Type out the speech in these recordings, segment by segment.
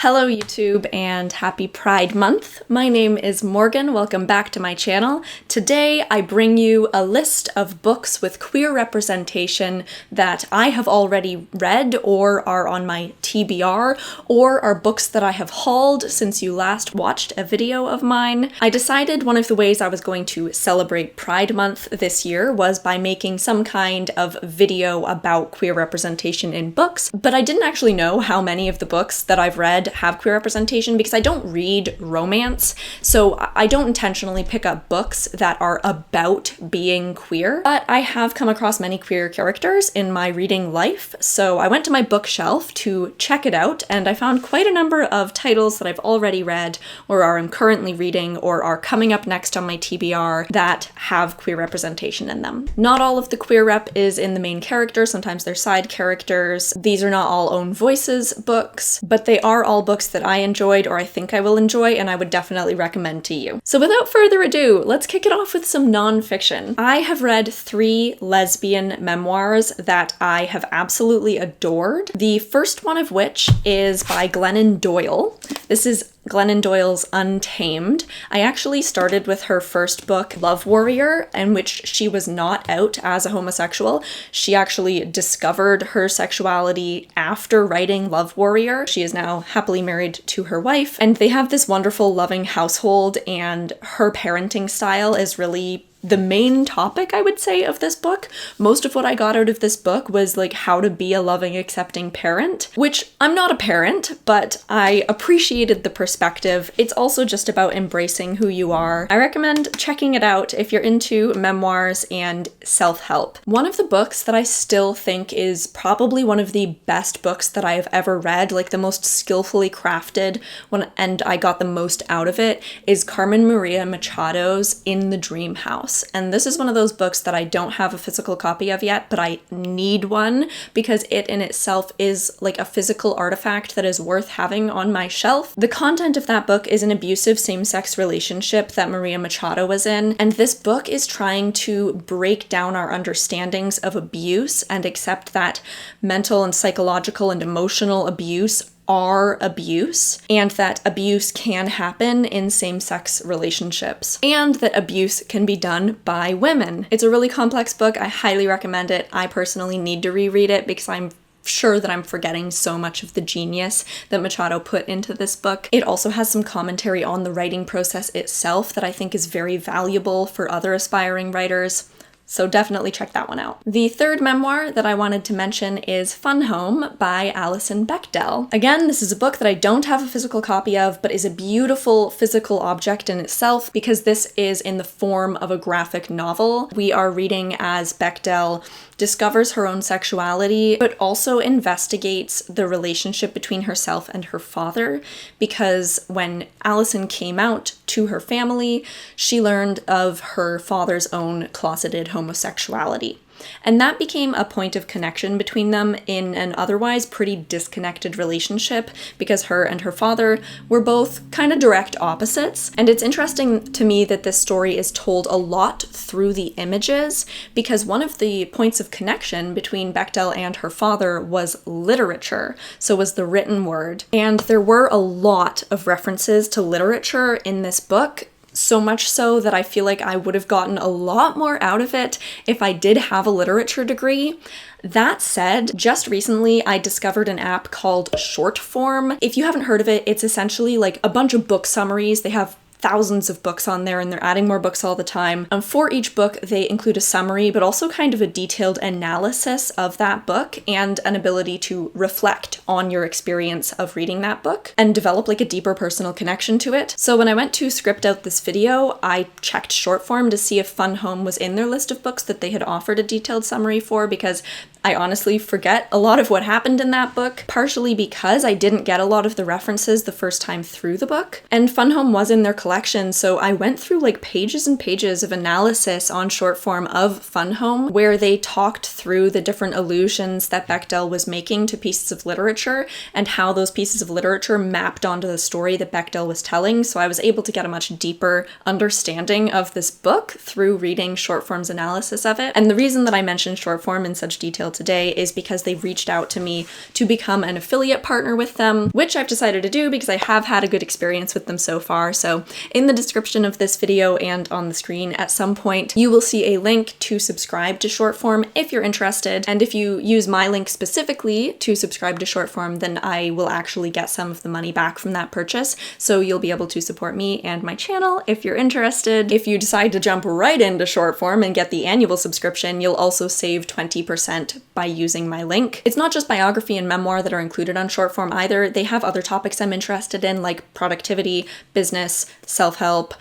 Hello YouTube and happy Pride Month. My name is Morgan, welcome back to my channel. Today I bring you a list of books with queer representation that I have already read or are on my TBR or are books that I have hauled since you last watched a video of mine. I decided one of the ways I was going to celebrate Pride Month this year was by making some kind of video about queer representation in books, but I didn't actually know how many of the books that I've read have queer representation because I don't read romance, so I don't intentionally pick up books that are about being queer, but I have come across many queer characters in my reading life, so I went to my bookshelf to check it out, and I found quite a number of titles that I've already read, or am currently reading, or are coming up next on my TBR that have queer representation in them. Not all of the queer rep is in the main character, sometimes they're side characters. These are not all own voices books, but they are all books that I enjoyed or I think I will enjoy and I would definitely recommend to you. So without further ado, let's kick it off with some nonfiction. I have read 3 lesbian memoirs that I have absolutely adored. The first one of which is by Glennon Doyle. This is Glennon Doyle's Untamed. I actually started with her first book, Love Warrior, in which she was not out as a homosexual. She actually discovered her sexuality after writing Love Warrior. She is now happily married to her wife, and they have this wonderful, loving household, and her parenting style is really the main topic, I would say, of this book. Most of what I got out of this book was like how to be a loving, accepting parent, which I'm not a parent, but I appreciated the perspective. It's also just about embracing who you are. I recommend checking it out if you're into memoirs and self-help. One of the books that I still think is probably one of the best books that I have ever read, like the most skillfully crafted one, and I got the most out of it, is Carmen Maria Machado's In the Dream House. And this is one of those books that I don't have a physical copy of yet, but I need one because it in itself is like a physical artifact that is worth having on my shelf. The content of that book is an abusive same-sex relationship that Maria Machado was in, and this book is trying to break down our understandings of abuse and accept that mental and psychological and emotional abuse are abuse, and that abuse can happen in same-sex relationships, and that abuse can be done by women. It's a really complex book. I highly recommend it. I personally need to reread it because I'm sure that I'm forgetting so much of the genius that Machado put into this book. It also has some commentary on the writing process itself that I think is very valuable for other aspiring writers. So definitely check that one out. The third memoir that I wanted to mention is Fun Home by Alison Bechdel. Again, this is a book that I don't have a physical copy of, but is a beautiful physical object in itself because this is in the form of a graphic novel. We are reading as Bechdel discovers her own sexuality, but also investigates the relationship between herself and her father, because when Alison came out to her family, she learned of her father's own closeted homosexuality. And that became a point of connection between them in an otherwise pretty disconnected relationship because her and her father were both kind of direct opposites. And it's interesting to me that this story is told a lot through the images because one of the points of connection between Bechdel and her father was literature, so was the written word. And there were a lot of references to literature in this book, so much so that I feel like I would have gotten a lot more out of it if I did have a literature degree. That said, just recently I discovered an app called Shortform. If you haven't heard of it, it's essentially like a bunch of book summaries. They have thousands of books on there and they're adding more books all the time. For each book, they include a summary, but also kind of a detailed analysis of that book and an ability to reflect on your experience of reading that book and develop like a deeper personal connection to it. So when I went to script out this video, I checked Shortform to see if Fun Home was in their list of books that they had offered a detailed summary for, because I honestly forget a lot of what happened in that book, partially because I didn't get a lot of the references the first time through the book. And Fun Home was in their collection, so I went through like pages and pages of analysis on Shortform of Fun Home, where they talked through the different allusions that Bechdel was making to pieces of literature and how those pieces of literature mapped onto the story that Bechdel was telling. So I was able to get a much deeper understanding of this book through reading Shortform's analysis of it. And the reason that I mentioned Shortform in such detail detail today is because they've reached out to me to become an affiliate partner with them, which I've decided to do because I have had a good experience with them so far. So in the description of this video and on the screen at some point, you will see a link to subscribe to Shortform if you're interested. And if you use my link specifically to subscribe to Shortform, then I will actually get some of the money back from that purchase. So you'll be able to support me and my channel if you're interested. If you decide to jump right into Shortform and get the annual subscription, you'll also save 20% by using my link. It's not just biography and memoir that are included on Shortform either. They have other topics I'm interested in, like productivity, business, self-help,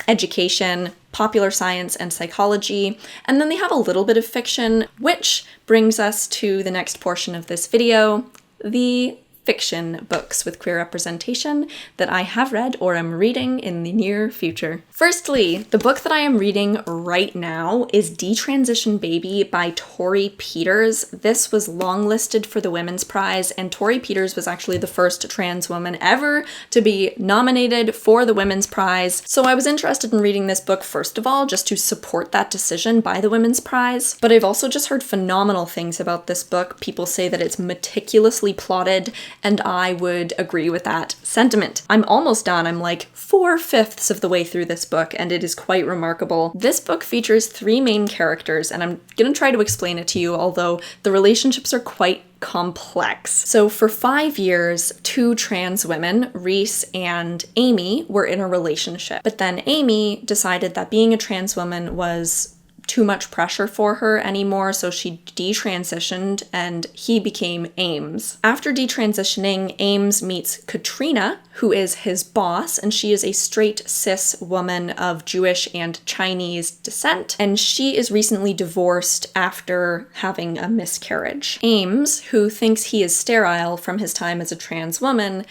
education, popular science, and psychology. And then they have a little bit of fiction, which brings us to the next portion of this video, the fiction books with queer representation that I have read or am reading in the near future. Firstly, the book that I am reading right now is Detransition Baby by Torrey Peters. This was longlisted for the Women's Prize, and Torrey Peters was actually the first trans woman ever to be nominated for the Women's Prize. So I was interested in reading this book, first of all, just to support that decision by the Women's Prize. But I've also just heard phenomenal things about this book. People say that it's meticulously plotted, and I would agree with that sentiment. I'm almost done. I'm like 4/5 of the way through this book, and it is quite remarkable. This book features 3 main characters, and I'm gonna try to explain it to you, although the relationships are quite complex. So for 5 years, 2 trans women, Reese and Amy, were in a relationship. But then Amy decided that being a trans woman was too much pressure for her anymore, so she detransitioned and he became Ames. After detransitioning, Ames meets Katrina, who is his boss, and she is a straight cis woman of Jewish and Chinese descent, and she is recently divorced after having a miscarriage. Ames, who thinks he is sterile from his time as a trans woman,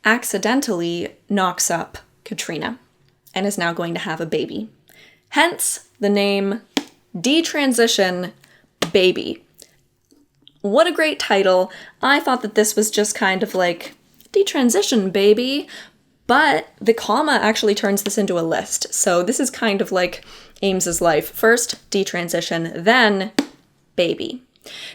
accidentally knocks up Katrina and is now going to have a baby. Hence the name Detransition Baby. What a great title. I thought that this was just kind of like Detransition Baby, but the comma actually turns this into a list. So this is kind of like Ames's life. First, detransition, then baby.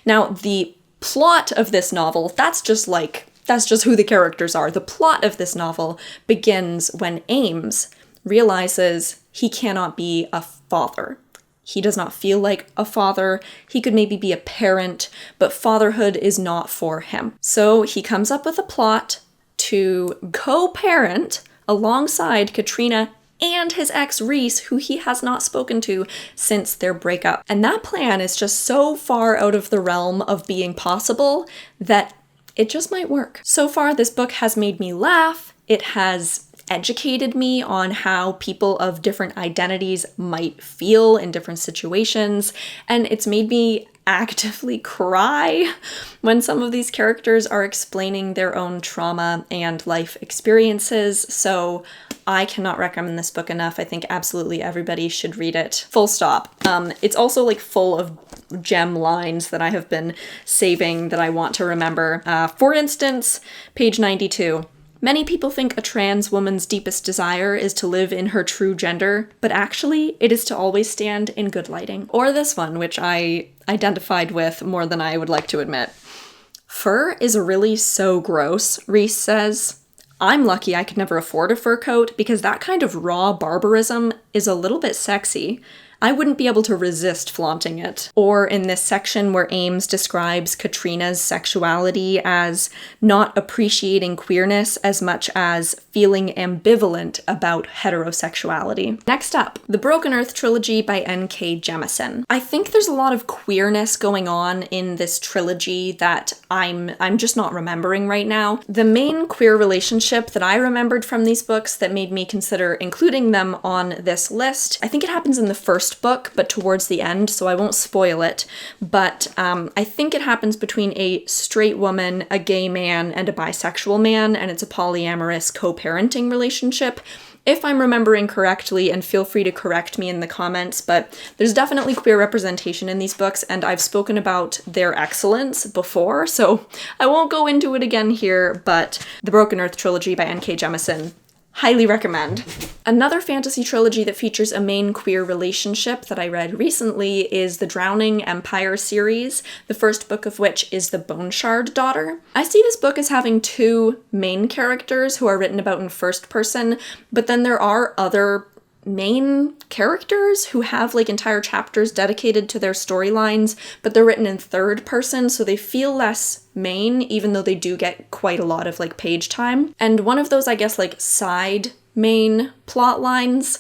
Now, the plot of this novel, that's just who the characters are. The plot of this novel begins when Ames realizes he cannot be a father. He does not feel like a father. He could maybe be a parent, but fatherhood is not for him. So he comes up with a plot to co-parent alongside Katrina and his ex Reese, who he has not spoken to since their breakup. And that plan is just so far out of the realm of being possible that it just might work. So far, this book has made me laugh. It has educated me on how people of different identities might feel in different situations, and it's made me actively cry when some of these characters are explaining their own trauma and life experiences. So I cannot recommend this book enough. I think absolutely everybody should read it. Full stop. It's also like full of gem lines that I have been saving that I want to remember. For instance, page 92. Many people think a trans woman's deepest desire is to live in her true gender, but actually it is to always stand in good lighting. Or this one, which I identified with more than I would like to admit. Fur is really so gross, Reese says. I'm lucky I could never afford a fur coat because that kind of raw barbarism is a little bit sexy. I wouldn't be able to resist flaunting it. Or in this section where Ames describes Katrina's sexuality as not appreciating queerness as much as feeling ambivalent about heterosexuality. Next up, The Broken Earth trilogy by N.K. Jemisin. I think there's a lot of queerness going on in this trilogy that I'm just not remembering right now. The main queer relationship that I remembered from these books that made me consider including them on this list, I think it happens in the first book, but towards the end, so I won't spoil it, but I think it happens between a straight woman, a gay man, and a bisexual man, and it's a polyamorous co-parenting relationship, if I'm remembering correctly, and feel free to correct me in the comments, but there's definitely queer representation in these books, and I've spoken about their excellence before, so I won't go into it again here, but The Broken Earth trilogy by N.K. Jemisin, Highly recommend. Another fantasy trilogy that features a main queer relationship that I read recently is the Drowning Empire series, the first book of which is The Bone Shard Daughter. I see this book as having two main characters who are written about in first person, but then there are other main characters who have like entire chapters dedicated to their storylines, but they're written in third person, so they feel less main, even though they do get quite a lot of like page time. And one of those, I guess, like side main plot lines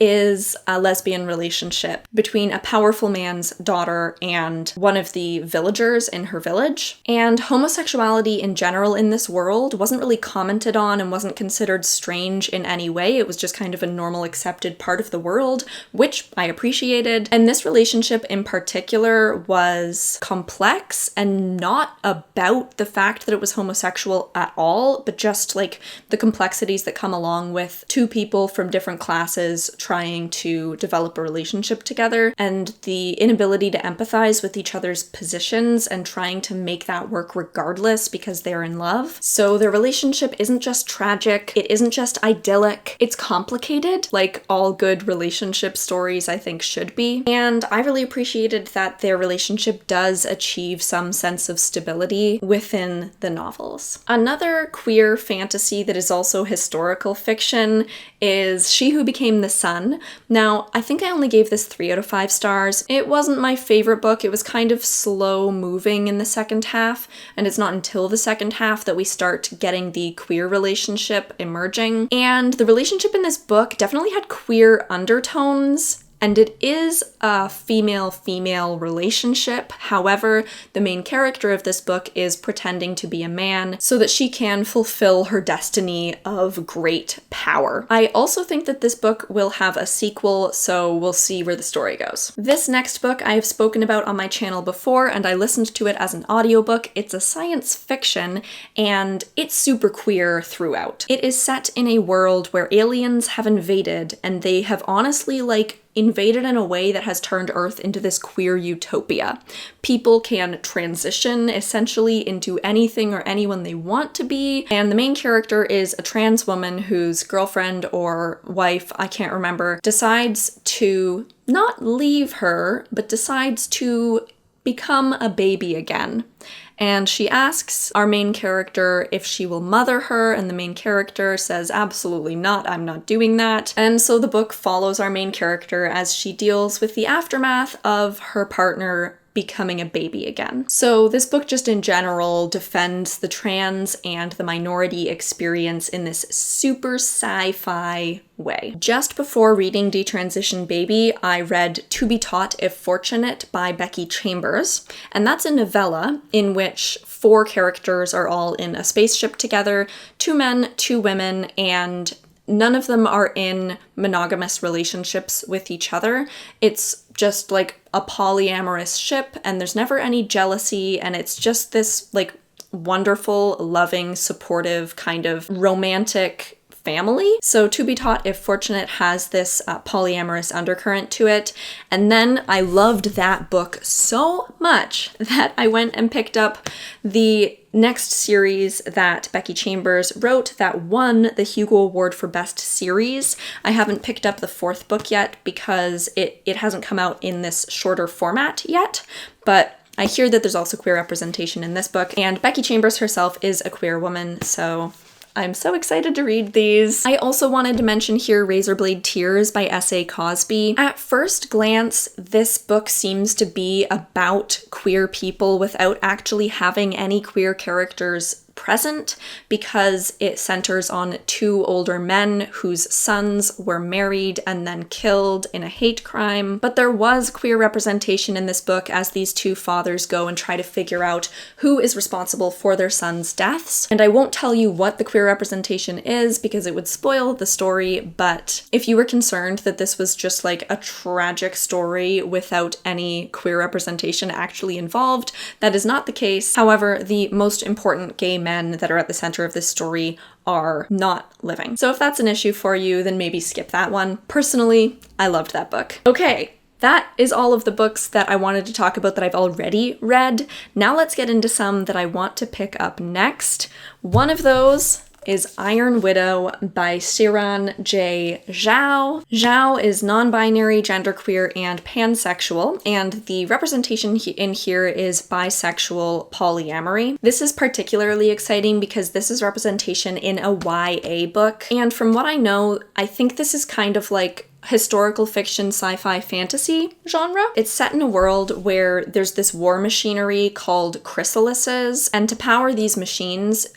is a lesbian relationship between a powerful man's daughter and one of the villagers in her village. And homosexuality in general in this world wasn't really commented on and wasn't considered strange in any way. It was just kind of a normal accepted part of the world, which I appreciated. And this relationship in particular was complex and not about the fact that it was homosexual at all, but just like the complexities that come along with two people from different classes trying to develop a relationship together, and the inability to empathize with each other's positions and trying to make that work regardless because they're in love. So their relationship isn't just tragic, it isn't just idyllic, it's complicated, like all good relationship stories I think should be. And I really appreciated that their relationship does achieve some sense of stability within the novels. Another queer fantasy that is also historical fiction is She Who Became the Sun. Now, I think I only gave this 3 out of 5 stars. It wasn't my favorite book. It was kind of slow moving in the second half, and it's not until the second half that we start getting the queer relationship emerging. And the relationship in this book definitely had queer undertones, and it is a female-female relationship. However, the main character of this book is pretending to be a man so that she can fulfill her destiny of great power. I also think that this book will have a sequel, so we'll see where the story goes. This next book I have spoken about on my channel before, and I listened to it as an audiobook. It's a science fiction, and it's super queer throughout. It is set in a world where aliens have invaded, and they have honestly, invaded in a way that has turned Earth into this queer utopia. People can transition essentially into anything or anyone they want to be, and the main character is a trans woman whose girlfriend or wife, I can't remember, decides to not leave her, but decides to become a baby again. And she asks our main character if she will mother her, and the main character says, absolutely not, I'm not doing that. And so the book follows our main character as she deals with the aftermath of her partner becoming a baby again. So this book just in general defends the trans and the minority experience in this super sci-fi way. Just before reading Detransition Baby, I read To Be Taught If Fortunate by Becky Chambers, and that's a novella in which 4 characters are all in a spaceship together, 2 men, 2 women, and none of them are in monogamous relationships with each other. It's just like a polyamorous ship, and there's never any jealousy, and it's just this wonderful, loving, supportive kind of romantic family. So To Be Taught If Fortunate has this polyamorous undercurrent to it. And then I loved that book so much that I went and picked up the next series that Becky Chambers wrote that won the Hugo Award for Best Series. I haven't picked up the 4th book yet because it hasn't come out in this shorter format yet, but I hear that there's also queer representation in this book, and Becky Chambers herself is a queer woman, so I'm so excited to read these. I also wanted to mention here Razorblade Tears by S.A. Cosby. At first glance, this book seems to be about queer people without actually having any queer characters present, because it centers on 2 older men whose sons were married and then killed in a hate crime. But there was queer representation in this book as these 2 fathers go and try to figure out who is responsible for their sons' deaths. And I won't tell you what the queer representation is because it would spoil the story, but if you were concerned that this was just like a tragic story without any queer representation actually involved, that is not the case. However, the most important gay men that are at the center of this story are not living. So if that's an issue for you, then maybe skip that one. Personally, I loved that book. Okay, that is all of the books that I wanted to talk about that I've already read. Now let's get into some that I want to pick up next. One of those is Iron Widow by Xiran J. Zhao. Zhao is non-binary, genderqueer, and pansexual, and the representation in here is bisexual polyamory. This is particularly exciting because this is representation in a YA book, and from what I know, I think this is kind of like historical fiction, sci-fi, fantasy genre. It's set in a world where there's this war machinery called chrysalises, and to power these machines,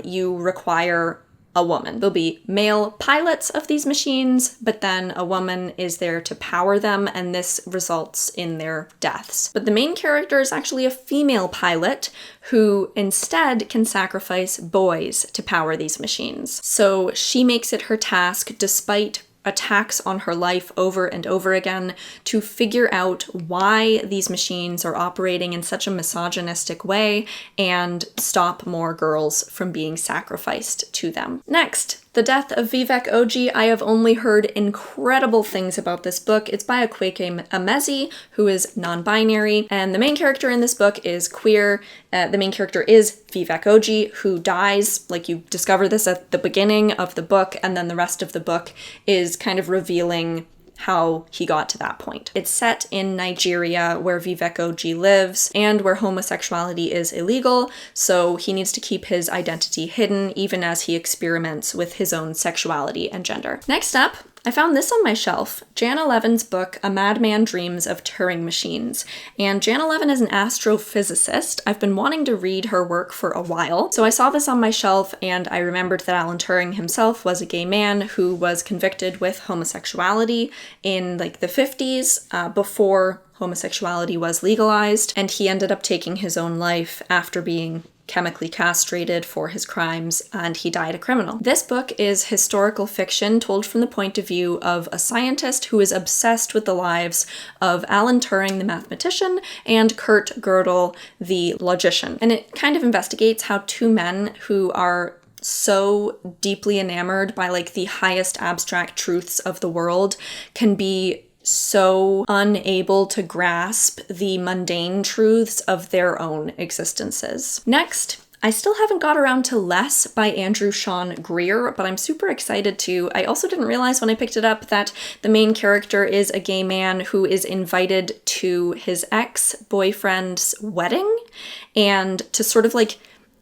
you require a woman. There'll be male pilots of these machines, but then a woman is there to power them, and this results in their deaths. But the main character is actually a female pilot who instead can sacrifice boys to power these machines. So she makes it her task, despite attacks on her life over and over again, to figure out why these machines are operating in such a misogynistic way and stop more girls from being sacrificed to them. Next, The Death of Vivek Oji. I have only heard incredible things about this book. It's by Akwaeke Emezi, who is non-binary, and the main character in this book is queer. The main character is Vivek Oji, who dies. Like, you discover this at the beginning of the book, and then the rest of the book is kind of revealing how he got to that point. It's set in Nigeria, where Vivek Oji lives, and where homosexuality is illegal, so he needs to keep his identity hidden, even as he experiments with his own sexuality and gender. Next up, I found this on my shelf, Janna Levin's book, A Madman Dreams of Turing Machines. And Janna Levin is an astrophysicist. I've been wanting to read her work for a while, so I saw this on my shelf and I remembered that Alan Turing himself was a gay man who was convicted with homosexuality in like the 50s, before homosexuality was legalized, and he ended up taking his own life after being chemically castrated for his crimes, and he died a criminal. This book is historical fiction told from the point of view of a scientist who is obsessed with the lives of Alan Turing, the mathematician, and Kurt Gödel, the logician. And it kind of investigates how two men who are so deeply enamored by like the highest abstract truths of the world can be so unable to grasp the mundane truths of their own existences. Next, I still haven't got around to Less by Andrew Sean Greer, but I'm super excited to. I also didn't realize when I picked it up that the main character is a gay man who is invited to his ex-boyfriend's wedding, and to sort of like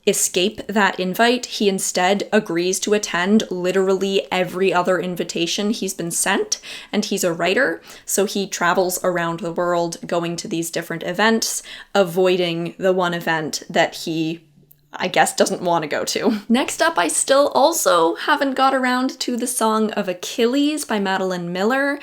escape that invite, he instead agrees to attend literally every other invitation he's been sent, and he's a writer, so he travels around the world going to these different events, avoiding the one event that he, I guess, doesn't want to go to. Next up, I still also haven't got around to The Song of Achilles by Madeline Miller.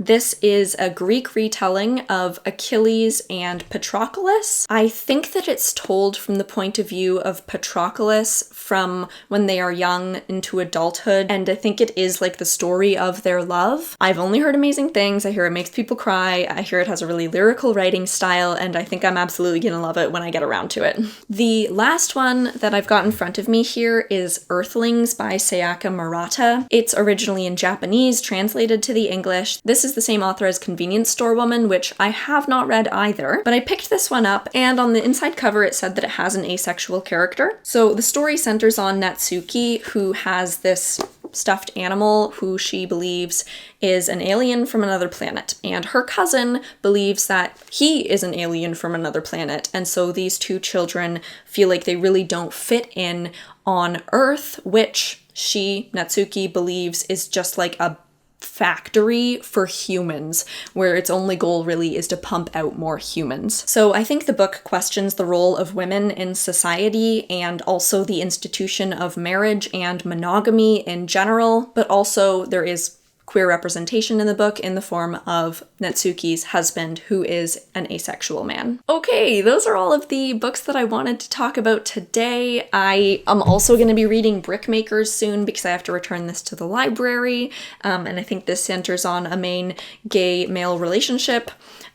This is a Greek retelling of Achilles and Patroclus. I think that it's told from the point of view of Patroclus from when they are young into adulthood, and I think it is like the story of their love. I've only heard amazing things. I hear it makes people cry. I hear it has a really lyrical writing style, and I think I'm absolutely gonna love it when I get around to it. The last one that I've got in front of me here is Earthlings by Sayaka Murata. It's originally in Japanese, translated to the English. This is the same author as Convenience Store Woman, which I have not read either, but I picked this one up, and on the inside cover it said that it has an asexual character. So the story centers on Natsuki, who has this stuffed animal who she believes is an alien from another planet, and her cousin believes that he is an alien from another planet, and so these two children feel like they really don't fit in on Earth, which she, Natsuki, believes is just like a factory for humans, where its only goal really is to pump out more humans. So I think the book questions the role of women in society and also the institution of marriage and monogamy in general, but also there is queer representation in the book in the form of Natsuki's husband, who is an asexual man. Okay, those are all of the books that I wanted to talk about today. I am also going to be reading Brickmakers soon because I have to return this to the library, and I think this centers on a main gay male relationship.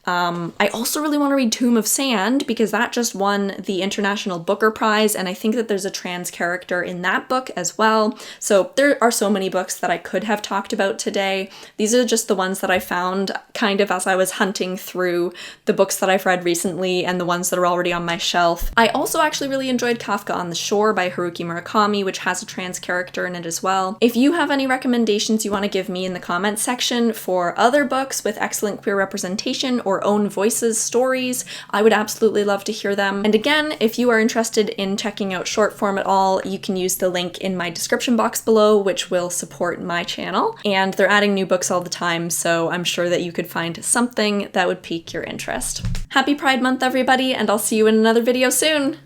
I also really want to read Tomb of Sand because that just won the International Booker Prize, and I think that there's a trans character in that book as well. So there are so many books that I could have talked about today. These are just the ones that I found kind of as I was hunting through the books that I've read recently and the ones that are already on my shelf. I also actually really enjoyed Kafka on the Shore by Haruki Murakami, which has a trans character in it as well. If you have any recommendations you want to give me in the comments section for other books with excellent queer representation or own voices stories, I would absolutely love to hear them. And again, if you are interested in checking out Shortform at all, you can use the link in my description box below, which will support my channel. And they're adding new books all the time, so I'm sure that you could find something that would pique your interest. Happy Pride Month, everybody, and I'll see you in another video soon!